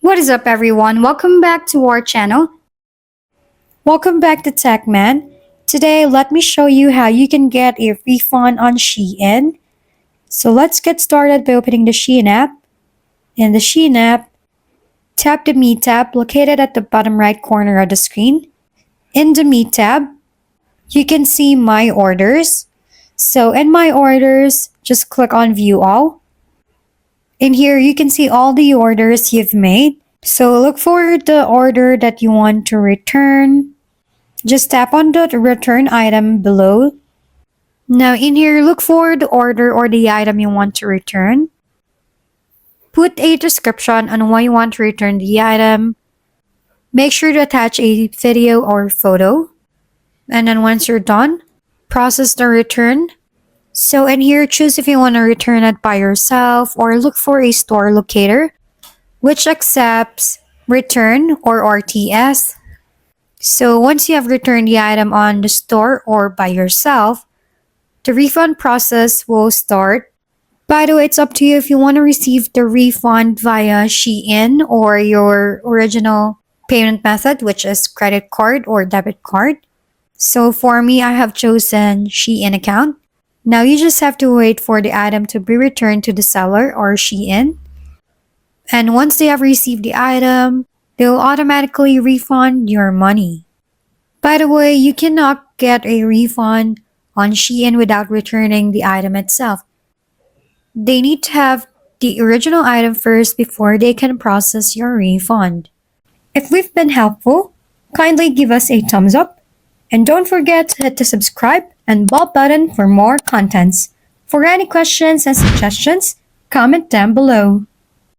What is up, everyone? Welcome back to our channel. Welcome back to TechMan. Today, let me show you how you can get a refund on SHEIN. So let's get started by opening the SHEIN app. In the SHEIN app, tap the Me tab located at the bottom right corner of the screen. In the Me tab, you can see My Orders. So in My Orders, just click on View All. In here, you can see all the orders you've made. So look for the order that you want to return. Just tap on the return item below. Now in here, look for the order or the item you want to return. Put a description on why you want to return the item. Make sure to attach a video or photo. And then once you're done, process the return. So in here, choose if you want to return it by yourself or look for a store locator which accepts return or RTS. So once you have returned the item on the store or by yourself, the refund process will start. By the way, it's up to you if you want to receive the refund via SHEIN or your original payment method, which is credit card or debit card. So for me, I have chosen SHEIN account. Now you just have to wait for the item to be returned to the seller or SHEIN. And once they have received the item, they'll automatically refund your money. By the way, you cannot get a refund on SHEIN without returning the item itself. They need to have the original item first before they can process your refund. If we've been helpful, kindly give us a thumbs up. And don't forget to hit the subscribe and bell button for more contents. For any questions and suggestions, comment down below.